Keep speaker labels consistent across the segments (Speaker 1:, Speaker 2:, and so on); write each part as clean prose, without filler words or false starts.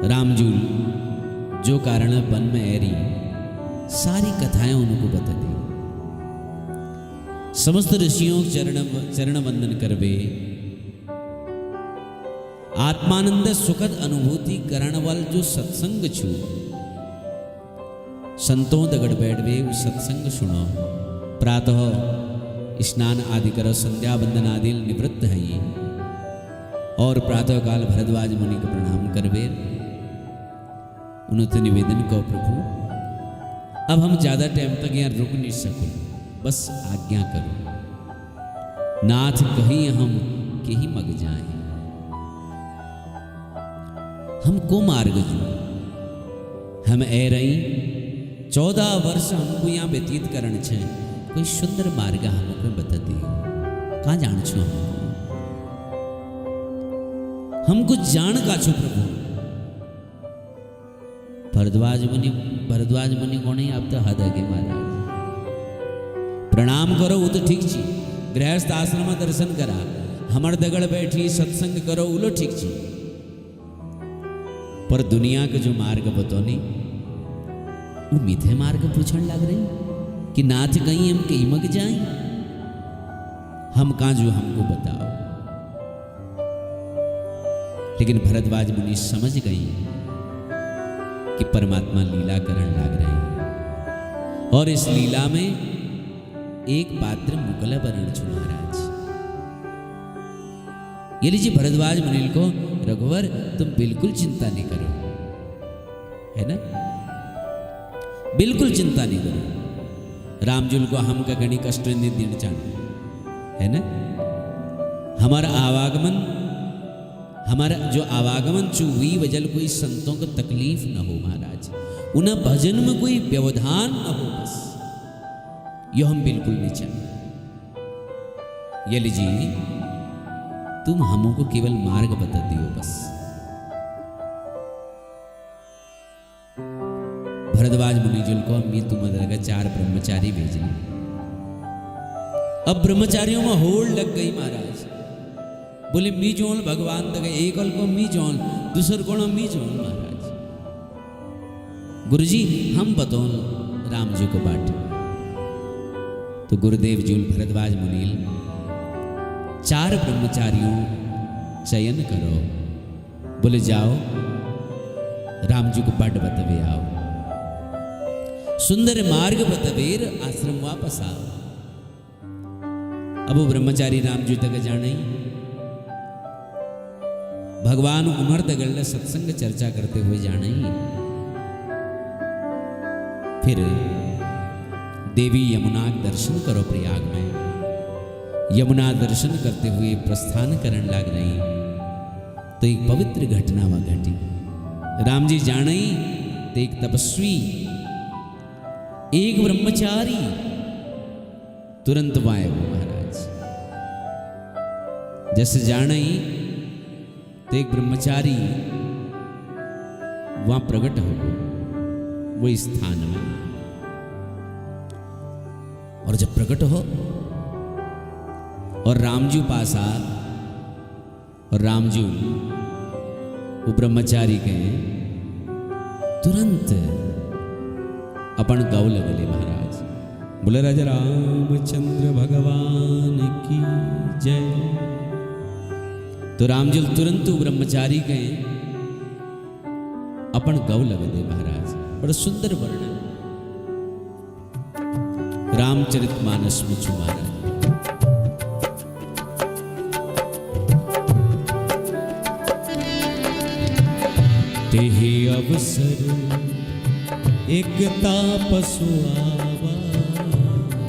Speaker 1: रामजूल जो कारण वन में एरी सारी कथाएं उनको बता दी। समस्त ऋषियों चरण वंदन करवे, आत्मानंद सुखद अनुभूति करण वाल जो सत्संग छू, संतों दगड़ बैठवे सत्संग सुनो, प्रातः स्नान आदि करो, संध्या वंदन आदि निवृत्त है ये, और प्रातः काल भरद्वाज मुनि को प्रणाम करवे। उन्होंने निवेदन को प्रभु अब हम ज्यादा टाइम तक यहाँ रुक नहीं सकूं, बस आज्ञा करो, नाथ कहीं हम के ही मग जाए, हमको मार्ग जो हम ए रही 14 वर्ष हमको यहाँ व्यतीत करण छे, कोई सुंदर मार्ग हमको बता दियो, कहाँ जान छो हमको जान का छो प्रभु। भरद्वाज मुनि कोने आप तो हद आगे महाराज प्रणाम करो वो तो ठीक छी, गृहस्थ आश्रम में दर्शन करा, हमर दगड़ बैठी सत्संग करो उलो ठीक छी, पर दुनिया के जो मार्ग बतौनी वो मीठे मार्ग पूछण लग रही कि नाथ कहीं हम कहीं मग जाए, हम कहाँ जो हमको बताओ। लेकिन भरद्वाज मुनि समझ गई कि परमात्मा लीला करण लग रहे हैं, और इस लीला में एक पात्र मुगल बरण छु महाराज। ये लीजिए भरद्वाज मुनि को, रघुवर तुम बिल्कुल चिंता नहीं करो, है ना, बिल्कुल चिंता नहीं करो, रामजुल को हम का गणी कष्ट नहीं देना चाहते, है ना, हमारा जो आवागमन चु हुई वजल कोई संतों को तकलीफ न हो महाराज, उन्हें भजन में कोई व्यवधान न हो, बस यो हम बिल्कुल नहीं चाहते। ये लीजिए तुम हमको केवल मार्ग बता दियो बस। भरद्वाज मुनिजुल को मी तुम्हारे का 4 ब्रह्मचारी भेजने, अब ब्रह्मचारियों में होड़ लग गई महाराज, बोले मी जोन भगवान तक एक को मी जोन, दूसर को मी जोन महाराज। गुरुजी हम बताओ राम जी को बाट, तो गुरुदेव जी भरद्वाज मुनील 4 ब्रह्मचारियों चयन करो, बोले जाओ राम जी को बाट बतवे आओ, सुंदर मार्ग बतवेर आश्रम वापस आओ। अब वो ब्रह्मचारी राम जी तक जाने, भगवान उमर दगड़ सत्संग चर्चा करते हुए जाने, फिर देवी यमुना दर्शन करो प्रयाग में, यमुना दर्शन करते हुए प्रस्थान करने लग रही, तो एक पवित्र घटना वहां घटी। राम जी जाने तो एक तपस्वी, एक ब्रह्मचारी तुरंत वाय महाराज, जैसे जाने तो एक ब्रह्मचारी वहां प्रकट हो वो स्थान में, और जब प्रकट हो और रामजू पासा, और रामजू वो ब्रह्मचारी के तुरंत अपन गौ लगले महाराज, बोले राजा रामचंद्र भगवान की जय। तो रामजल तुरंत ब्रह्मचारी के अपन गौ लगले महाराज, बड़ा सुंदर वर्णन रामचरितमानस में छु महाराज। तेहि अवसर एक तापसु आवा,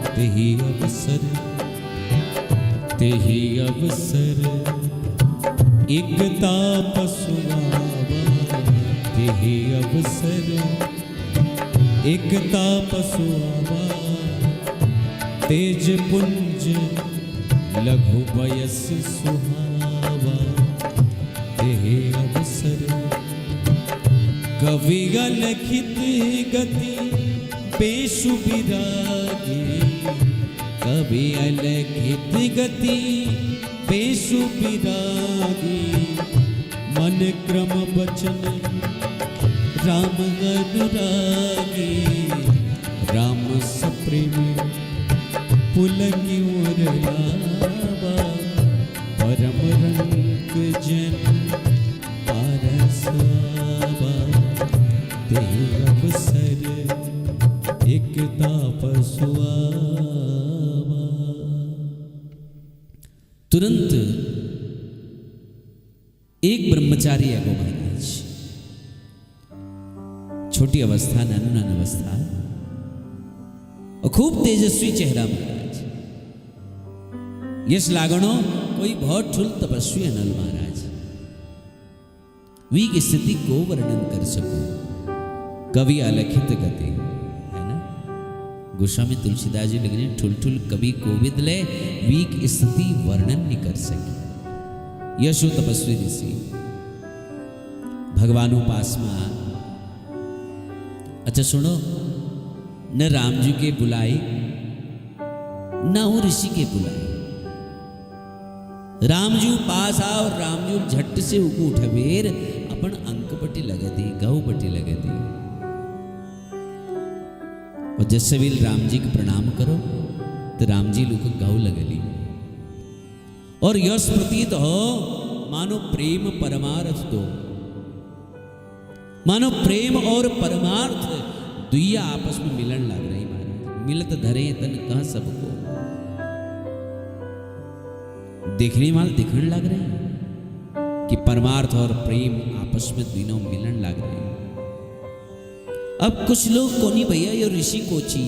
Speaker 1: तेहि अवसर एक तापसु आवा, तेहि अवसर एक तापसु आवा, तेज पुंज लघु वयस सुहावा, तेहि अवसर कवि अलिखित गति पेशु विरागी, कवि अलिखित गति पेशु विरागी, मन क्रम बचन राम अनुरागी राम सप्रेमी पुलकी उरलावा परम रंग जन पारसावा ते अवसर एक तापसुआवा। तुरंत एक ब्रह्मचारी है गो महाराज, छोटी अवस्था, नान अवस्था और खूब तेजस्वी चेहरा महाराज। यश लागणो कोई बहुत ठुल तपस्वी अनल महाराज। वी की स्थिति को वर्णन कर सको कवि अलखित गति है ना। गोस्वामी तुलसीदास जी लिखने ठुल ठुल कवि कोविद ले वी की स्थिति वर्णन नहीं कर सके। यशो तपस्वी ऋषि भगवान उपासमा। अच्छा सुनो, न राम जी के बुलाई न वो ऋषि के बुलाई। राम जी पास आ और राम जी झट से उको उठवेर अपन अंक पटी लगे दी, गौ पटी लगे दी और जैसे भी राम जी को प्रणाम करो तो राम जी लोग गौ लगली और यश प्रतीत हो मानो प्रेम परमार्थ दो, मानो प्रेम और परमार्थ दुइया आपस में मिलन लग रही महाराज। मिलत धरे तन कह सबको, देखने वाले दिखने लग रहे कि परमार्थ और प्रेम आपस में दोनों मिलन लग रहे हैं। अब कुछ लोग कोनी भैया ये ऋषि कोची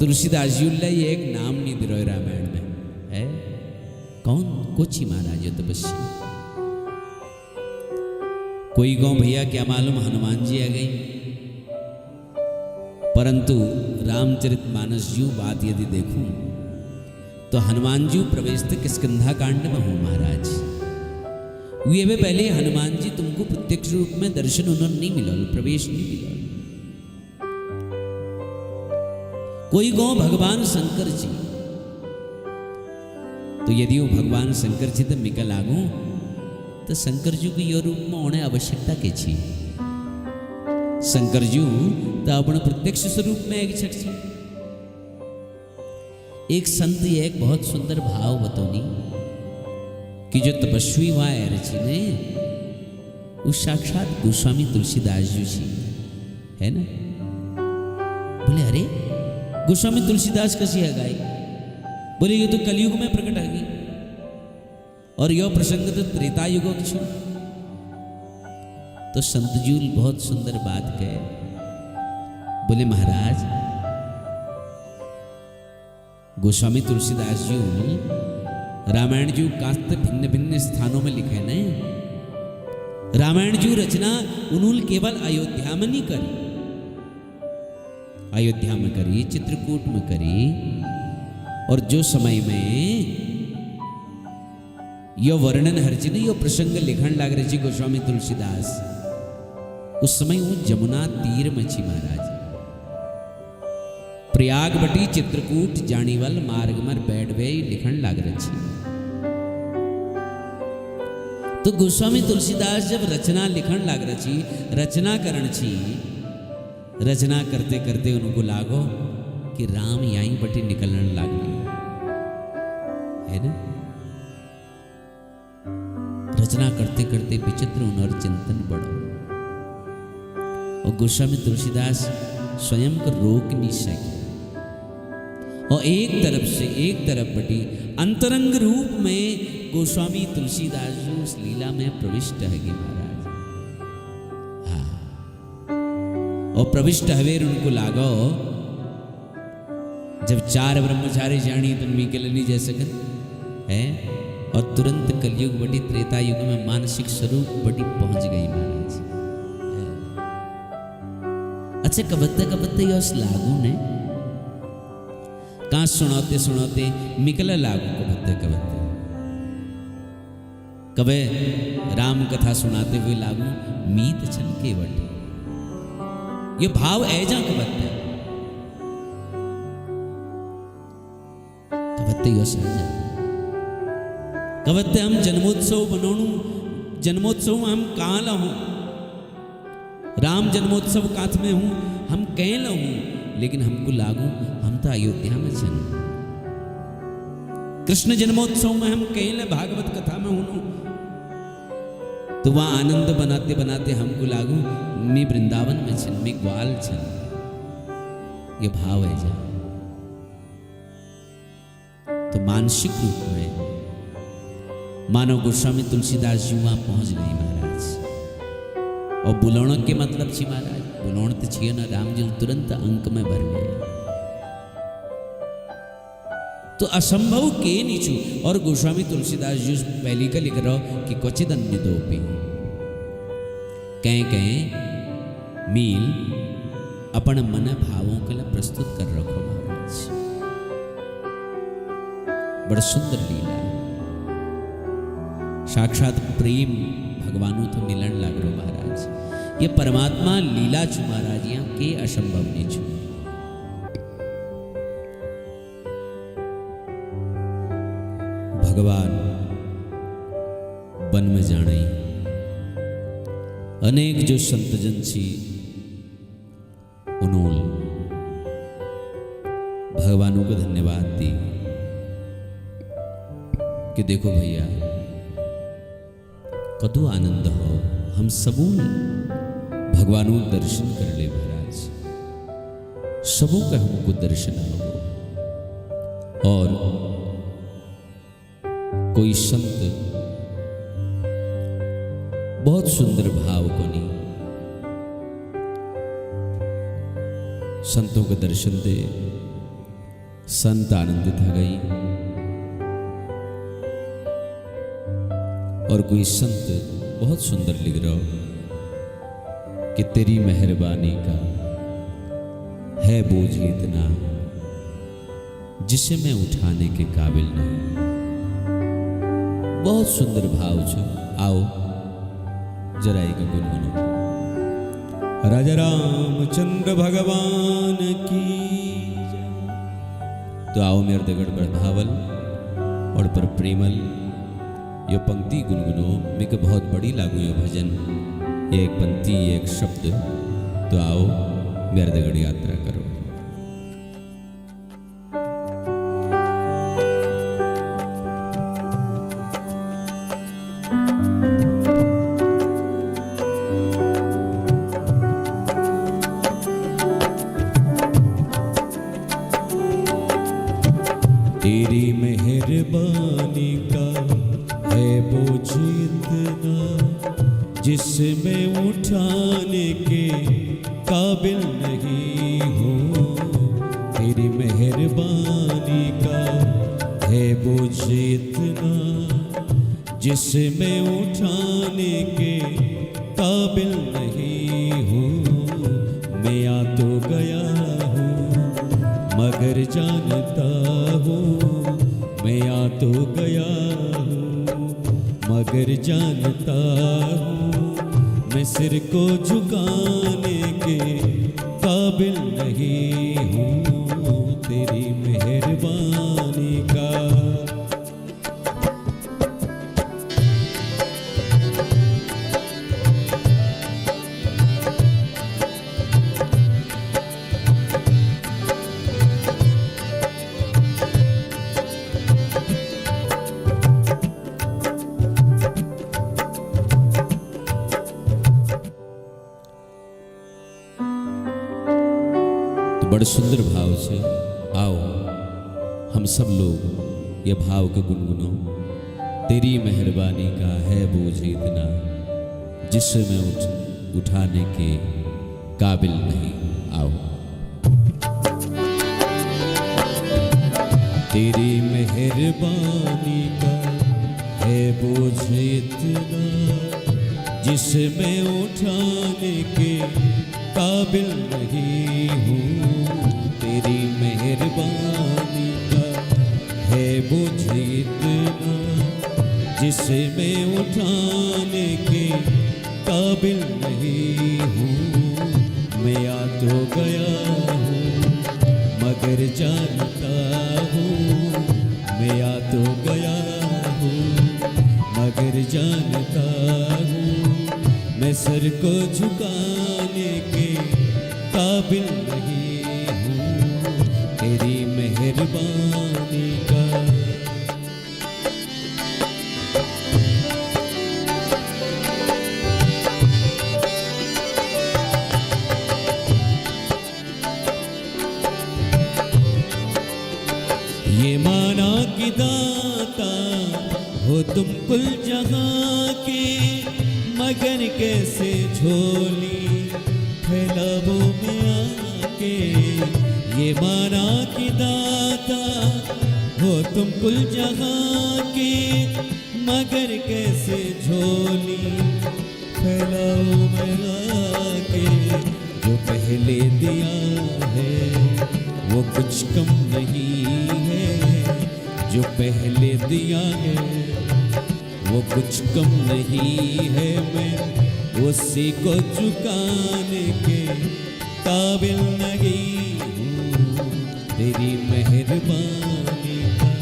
Speaker 1: तुलसीदास जी ये एक नाम नहीं दिरो रामायण में है। कौन कोची महाराज ये तपस्वी? कोई गांव भैया क्या मालूम हनुमान जी आ गई, परंतु रामचरितमानस जी बात यदि देखूं तो हनुमान जी प्रवेश किष्किंधा कांड में हो महाराज। वे पहले हनुमान जी तुमको प्रत्यक्ष रूप में दर्शन उन्होंने नहीं मिला, प्रवेश नहीं मिला। कोई गो भगवान शंकर जी, तो यदि वो भगवान शंकर जी तो मिकल आगू तो शंकर जी को यो रूप में होने आवश्यकता के छी। शंकर जी तो अपने प्रत्यक्ष स्वरूप में एक छठ छी। एक संत ये एक बहुत सुंदर भाव बतौनी कि जो तपस्वी वहां रची ने वो साक्षात गोस्वामी तुलसीदास जी छी है ना। बोले अरे गोस्वामी तुलसीदास कैसी है गाय? बोले ये तो कलयुग में प्रकट है गई और यह प्रसंग तो त्रेता युग छो। तो संत जी बहुत सुंदर बात कहे। बोले महाराज गोस्वामी तुलसीदास जी रामायण जी कास्त भिन्न भिन्न स्थानों में लिखे ने। रामायण जी रचना उन्होंने केवल अयोध्या में नहीं करी, अयोध्या में करी, चित्रकूट में करी और जो समय में यो वर्णन हरजी ने यो प्रसंग लिखन लाग रहे जी गोस्वामी तुलसीदास, उस समय वो जमुना तीर में छी महाराज। प्रयाग बटी चित्रकूट जानीवल मार्ग मर बैठ वे लिखन लाग रहे छी। तो गोस्वामी तुलसीदास जब रचना लिखन लाग रहे छी, रचना करण छी, रचना करते करते उनको लागो कि राम यहीं बटी निकलने लागली है ना। रचना करते करते विचित्र उन्हें चिंतन बढ़ो और गोस्वामी तुलसीदास स्वयं को रोक नहीं सके और एक तरफ बटी अंतरंग रूप में गोस्वामी तुलसीदास जी उस लीला में प्रविष्ट है महाराज। हाँ और प्रविष्ट हवेर उनको लागो जब चार ब्रह्मचारी जानी तो मिकलनी जैसे कर है और तुरंत कलयुग बड़ी त्रेता युग में मानसिक स्वरूप बड़ी पहुंच गई महाराज। अच्छा कबत्ते यश लागू ने कहा सुनाते सुनाते मिकल लागू कबत्ते कबे राम कथा सुनाते हुए लागू मीत छन के वट ये भाव ऐजा कबत्ते यश कवत्ते हम जन्मोत्सव बनोणु, जन्मोत्सव हम काल हूं राम जन्मोत्सव काथ में हूँ, हम कह लूँ, लेकिन हमको लागू हम तो अयोध्या में छन। कृष्ण जन्मोत्सव में हम कह ले भागवत कथा में हूँ, तो वहाँ आनंद बनाते बनाते हमको लागू मैं वृंदावन में छन, मैं ग्वाल छन। ये भाव है जा। तो मानसिक रूप में मानव गोस्वामी तुलसीदास जी वहां पहुंच गए महाराज। और बुलौण के मतलब छी महाराज, बुलौण तो छिए ना, राम जी तुरंत अंक में भर गए। तो असंभव के नीचू। और गोस्वामी तुलसीदास जी पहली का लिख रहा कि क्वचित अन्य दो पे कहीं कहीं मील अपन मन भावों के लिए प्रस्तुत कर रखो महाराज। बड़ा सुंदर लीला है। साक्षात प्रेम भगवानों तो मिलन लग रहा महाराज। ये परमात्मा लीला छु महाराज, यहाँ के असंभव नहीं छु। भगवान वन में जाने अनेक जो संतजन छी उन्होंने भगवानों को धन्यवाद दी कि देखो भैया कदू आनंद हो, हम सबू भगवानों दर्शन कर ले महाराज, सबों का हमको दर्शन हो। और कोई संत बहुत सुंदर भाव को नहीं संतों के दर्शन दे, संत आनंदित हो गई। और कोई संत बहुत सुंदर लिख रहा हो कि तेरी मेहरबानी का है बोझ इतना जिसे मैं उठाने के काबिल नहीं। बहुत सुंदर भाव छो। आओ जरा एक गुनगुनो। राजा रामचंद्र भगवान की जय। तो आओ मेरे दगड़ पर धावल और पर प्रेमल यो पंक्ति गुनगुनो। मेरे को बहुत बड़ी लागू यो भजन, एक पंक्ति एक शब्द। तो आओ मेरे दगड़ यात्रा करो।
Speaker 2: तेरी मेहरबानी का है बोझ इतना जिसमें उठाने के काबिल नहीं हो। तेरी मेहरबानी का है बोझ इतना जिसमें उठाने के काबिल नहीं हो। मैं आ तो गया हूँ मगर जानता हूँ, मैं आ तो गया हूँ मगर जानता हूँ, मैं सिर को झुकाने के काबिल नहीं हूँ। तेरी मेहरबानी का
Speaker 1: बड़े सुंदर भाव से आओ हम सब लोग ये भाव को गुनगुनो। तेरी मेहरबानी का है बोझ इतना जिससे मैं उठाने के काबिल नहीं। आओ
Speaker 2: तेरी मेहरबानी का है बोझ इतना जिसमें उठाने के काबिल नहीं हूँ। तेरी मेहरबानी का है बोझ इतना जिसमें उठाने के काबिल नहीं हूँ। मैं आ तो गया हूँ मगर जानता हूँ, मैं आ तो गया हूँ मगर जानता हूँ, मैं सर को झुकाने काबिल नहीं हूँ तेरी मेहरबानी का। ये माना कि दाता हो तुम कुल जहां के, मगर कैसे झोली फैलावो में आके। ये माना कि दाता हो तुम कुल जहां के, मगर कैसे झोली फैलाओ में आके। जो पहले दिया है वो कुछ कम नहीं है, जो पहले दिया है वो कुछ कम नहीं है। मैं उसी को चुकाने के काबिल नहीं हूँ तेरी मेहरबानी का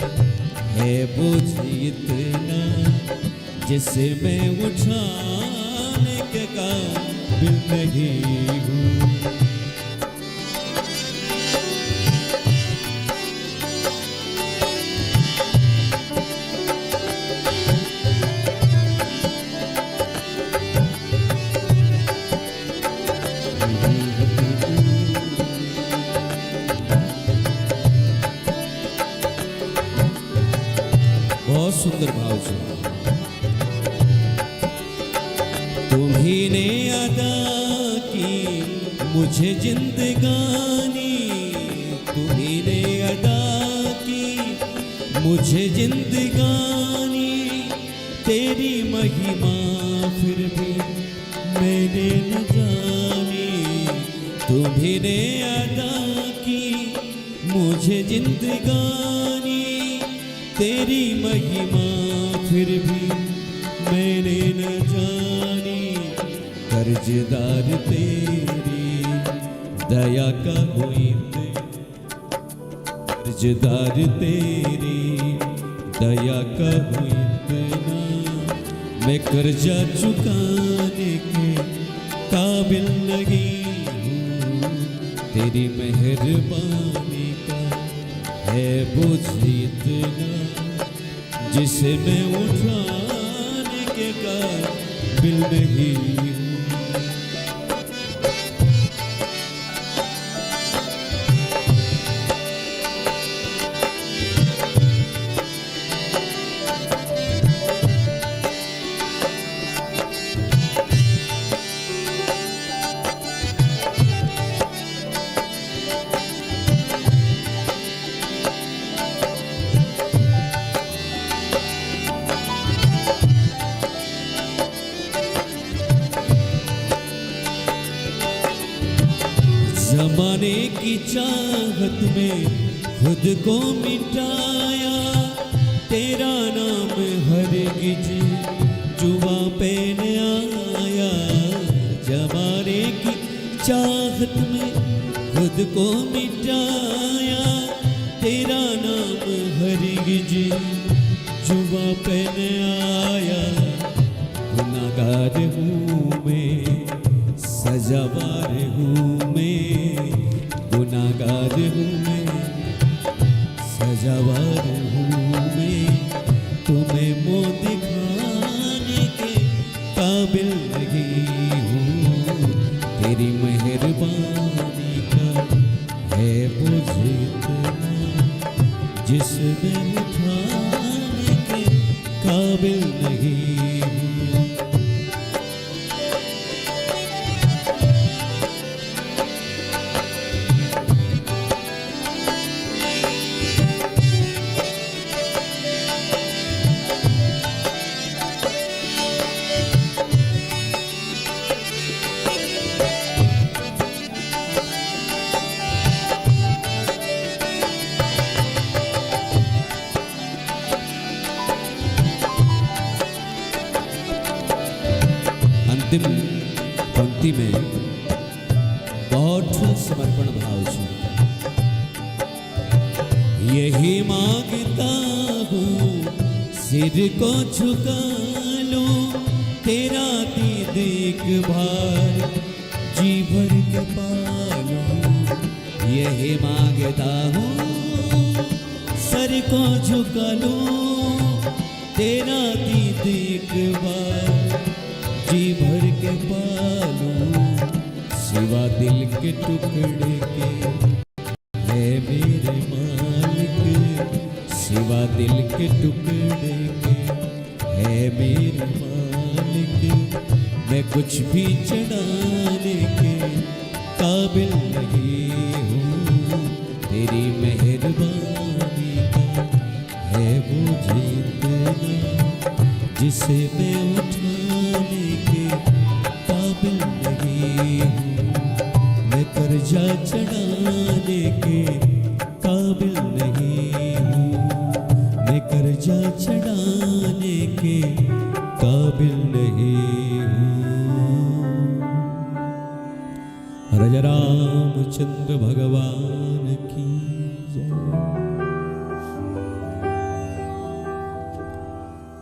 Speaker 2: है बोझ इतना, जिसे मैं उठाने के काबिल नहीं हूँ। बहुत सुंदर भाव से तुम्ही ने अदा की मुझे जिंदगानी, तुम्ही ने अदा की मुझे जिंदगानी। तेरी महिमा फिर भी मैंने न जानी, तुम्ही ने अदा की मुझे जिंदगानी। तेरी महिमा फिर भी मैंने न जानी। कर्जदार तेरी दया का हुई, कर्जदार तेरी दया का हुई इतना। मैं कर्जा चुकाने के काबिल नहीं हूँ तेरी मेहरबानी का है बोझ इतना, जिसे मैं उठाने के काबिल नहीं हूँ। जमाने की चाहत में खुद को मिटाया, तेरा नाम हरगिज जुबां पे न आया। जमाने की चाहत में खुद को मिटाया, तेरा नाम हरगिज जुबां पे न आया। गुनाहगार हूँ मैं, सजावार हूँ मैं, गुनाहगार हूँ मैं, सजावार हूँ मैं। तुम्हें मुँह दिखाने के काबिल नहीं हूँ तेरी मेहरबानी का है बोझ इतना, जिसमें उठाने के काबिल नहीं हूँ। अंतिम पंक्ति में बहुत समर्पण भाव से यही मांगता हूँ, सिर को झुका लो, तेरा दी देखभाल जी भर के पालो। यही मांगता हूँ सर को झुका लूं तेरा दीद एक बार जी भर के पालूं सिवा दिल के टुकड़े के है मेरे मालिक सिवा दिल के टुकड़े के है मेरे मालिक मैं कुछ भी चढ़ाने के काबिल नहीं हूँ तेरी मेहरबानी का है मुझे इतना जिसे मैं उठाने के काबिल नहीं हूँ मैं कर्जा चढ़ाने के काबिल नहीं हूँ मैं कर्जा चढ़ाने के काबिल नहीं हूँ। राजा रामचंद्र भगवान की जय।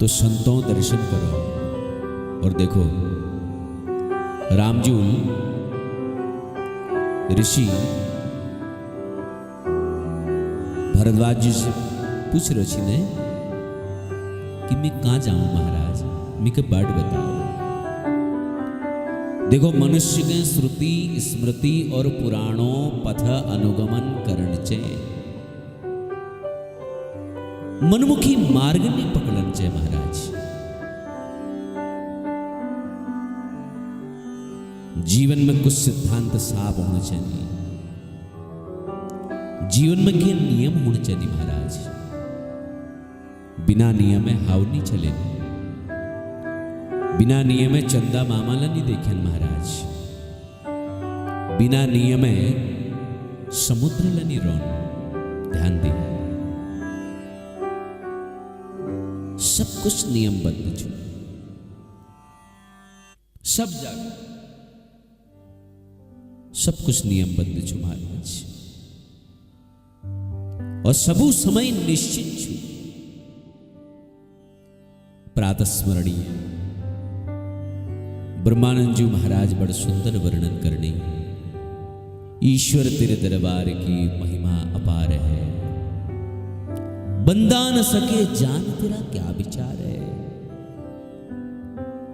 Speaker 1: तो संतों दर्शन करो और देखो रामजूल ऋषि भरद्वाज जी से पूछ रहे ने कि मैं कहाँ जाऊं महाराज, मुझे बाट बताओ। देखो मनुष्य के श्रुति स्मृति और पुराणों पथ अनुगमन करण चे मनमुखी मार्ग ने पकड़न चे महाराज। जीवन में कुछ सिद्धांत साफ होने चाहिए, जीवन में के नियम होने चाहिए महाराज। बिना नियम में हाव नहीं चले, बिना नियम में चंदा मामाला नहीं देखें महाराज, बिना नियम में समुद्र ला नहीं रोन। ध्यान दे, सब कुछ नियमबद्ध छो, सब जगह सब कुछ नियमबद्ध छो महाराज। और सबू समय निश्चित छो। प्रातः स्मरणीय ब्रह्मानंद जी महाराज बड़ सुंदर वर्णन करने, ईश्वर तेरे दरबार की महिमा अपार है, बंदा न सके जान तेरा क्या विचार है।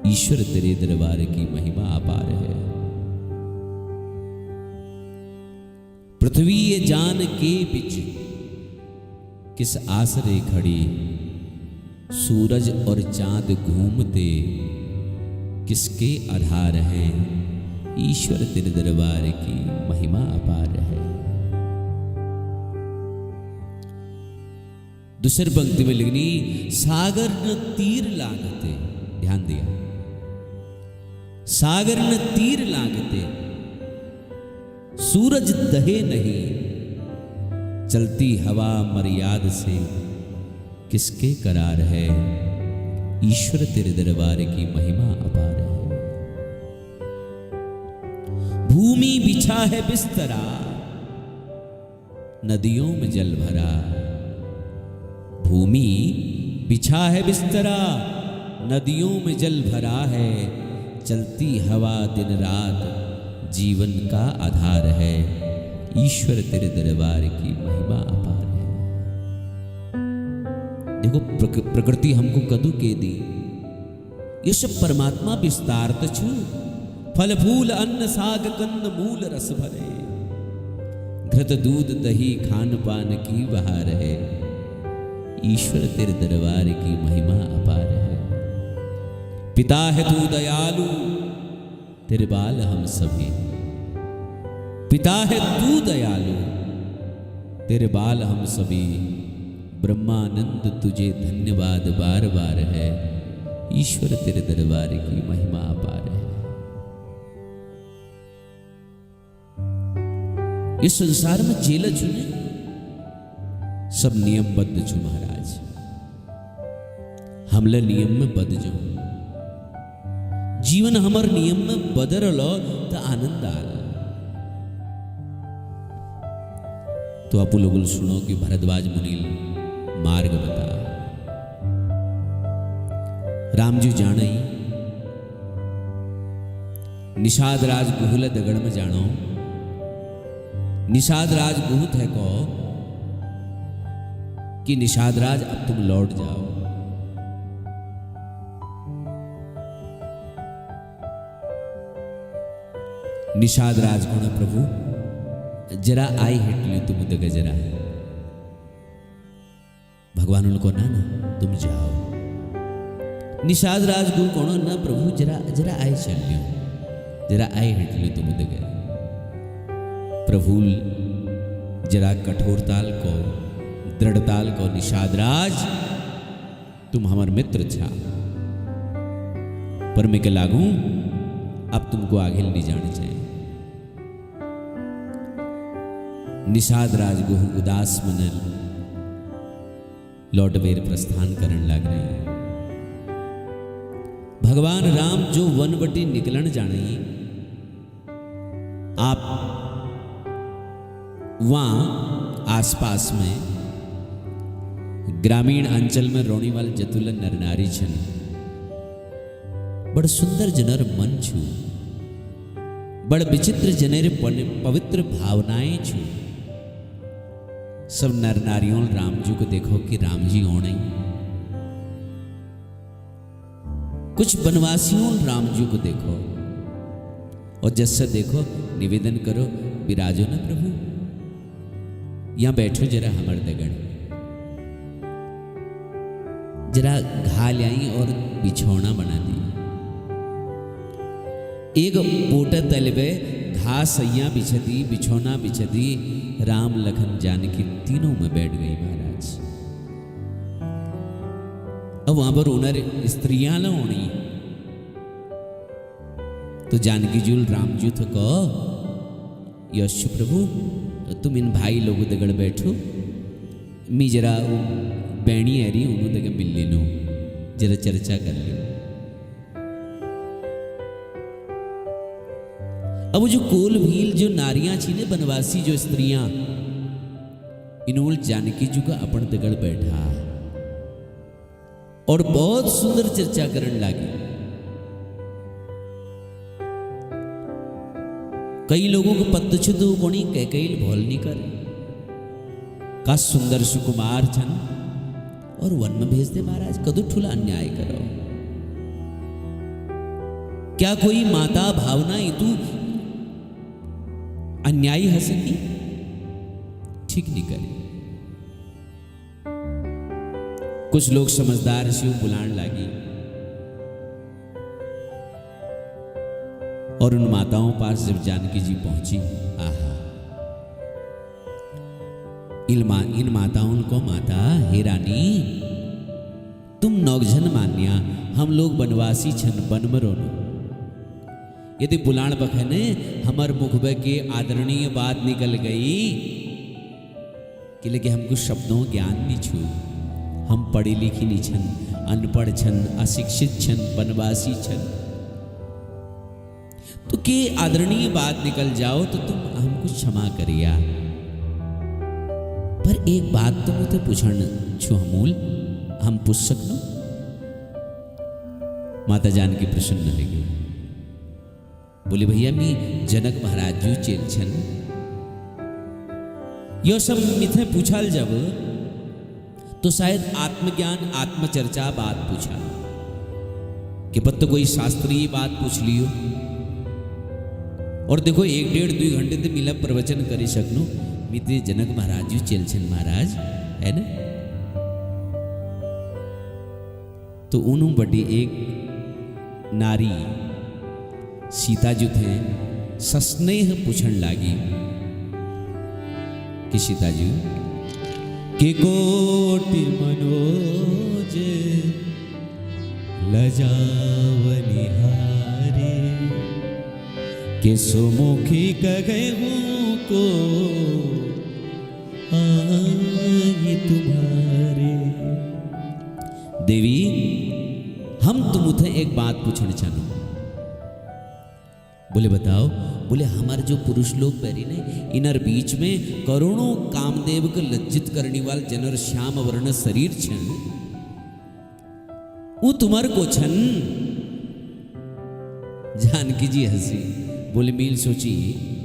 Speaker 1: ईश्वर तेरे दरबार की महिमा अपार है। पृथ्वी ये जान के बिच किस आसरे खड़ी, सूरज और चांद घूमते किसके आधार हैं। ईश्वर तेरे दरबार की महिमा अपार है। दूसरी पंक्ति में लिखनी, सागर न तीर लागते। ध्यान दिया, सागर न तीर लागते, सूरज दहे नहीं, चलती हवा मर्याद से किसके करार है। ईश्वर तेरे दरबार की महिमा अपार है। भूमि बिछा है बिस्तरा, नदियों में जल भरा। भूमि बिछा है बिस्तरा, नदियों में जल भरा है, चलती हवा दिन रात जीवन का आधार है। ईश्वर तेरे दरबार की महिमा अपार है। देखो प्रकृति हमको कदू के दी, ये सब परमात्मा विस्तार छु। फल फूल अन्न साग कंद मूल रस भरे, घृत दूध दही खान पान की बहार है। ईश्वर तेरे दरबार की महिमा अपार है। पिता है तू दयालु, तेरे बाल हम सभी। पिता है तू दयालु, तेरे बाल हम सभी। ब्रह्मानंद तुझे धन्यवाद बार बार है। ईश्वर तेरे दरबार की महिमा अपार है। इस संसार में जेल चुने सब नियमबद्ध छु महाराज। हमले नियम में बद जो जीवन हमर नियम में बदल तो आनंद आल। तो आप लोग सुनो कि भरद्वाज मुनि मार्ग बता। राम जी जाने निषाद राज गुहल दगड़ में जानो, निषाद राज गुहत है को कि निषाद राज अब तुम लौट जाओ। निषाद राज कोण प्रभु जरा आई हेटली तुम उदग जरा। भगवान उनको ना ना तुम जाओ। निषाद राज गु कोण ना प्रभु जरा जरा आई चलियो जरा आई हेटली तुम उदग। प्रभु जरा कठोरताल को दृढ़ताल को निषाद राज तुम हमार मित्र छा पर मैं के लागू अब तुमको आगे नहीं जाने चाहिए। निषाद राज गुहु उदास मनल लौटवेर प्रस्थान करण लग रहे हैं। भगवान राम जो वनवटी निकलन जाने आप वहां आसपास में ग्रामीण अंचल में रोणीवाल जतुल नरनारी छन बड़ सुंदर जनर मन छू बड़ विचित्र जनेर पवित्र भावनाएं छू। सब नर नारियों राम जी को देखो कि राम जी ओणे। कुछ बनवासियों राम जी को देखो और जैसे देखो निवेदन करो विराजो ना प्रभु यहां बैठो जरा हमार दगड़ जरा घा लाई और बिछौना बना दी। एक बोटा तलवे घास सैया बिछदी बिछौना बिछदी राम लखन जानकी तीनों में बैठ गई महाराज। अब वहां पर उनर स्त्रियां न होनी तो जानकी जूल राम जी तो कहो यश प्रभु तुम इन भाई लोगों दगड़ बैठो मी जरा बैणी है रही उन्होंने दगे मिल ले लो जरा चर्चा कर लो। अब जो कोल भील जो नारियां छी ने बनवासी जो स्त्रियां इनोल जानकी जी का अपन दगड़ बैठा और बहुत सुंदर चर्चा करने लगी। कई लोगों को पत्त छुदु कोणी कैकैल भोल नहीं करे का सुंदर सुकुमार छन और वन में भेज दे महाराज कदू ठुला अन्याय करो। क्या कोई माता भावना इतू अन्यायी है सकी ठीक नहीं करे। कुछ लोग समझदार से बुलान लागी और उन माताओं पास जब जानकी जी पहुंची आहा इन माताओं को माता हे रानी तुम नौगझन मान्या हम लोग बनवासी छन बनमरोन यदि बुलाण बखने हमर मुखबे के आदरणीय बात निकल गई कि लेके हमको शब्दों ज्ञान नहीं छू हम पढ़ी लिखी नहीं छन अनपढ़ छन अशिक्षित छन बनवासी छन तो के आदरणीय बात निकल जाओ तो तुम हमको क्षमा करिया। पर एक बात तो मुझे पूछण छो हमूल हम पूछ सकनो। माता जानकी प्रसन्न हो गई बोले भैया मी जनक महाराज जी चेल छन यो सब मिथे पूछल जब तो शायद आत्मज्ञान आत्मचर्चा बात पूछा कि पत्तो कोई शास्त्रीय बात पूछ लियो और देखो 1-1.5-2 घंटे ते मिला प्रवचन करे सकनो मिते जनक महाराज जी चेल छन महाराज है ना। तो उन्हों बड़ी एक नारी सीता जो थे सस्नेह पूछण लागी कि सीता जी
Speaker 2: के कोटि मनोज लजावनिहारे के सुमुखी कहूँ को आई तुम्हारे।
Speaker 1: देवी हम तुमसे एक बात पूछना चाहूँ। बोले बताओ। बोले हमारे जो पुरुष लोग बैरी ने इनर बीच में करोड़ों कामदेव को लज्जित करने वाल जनर श्याम वर्ण शरीर छन वो तुम्हार को छन। जानकी जी हंसी बोले मील सोची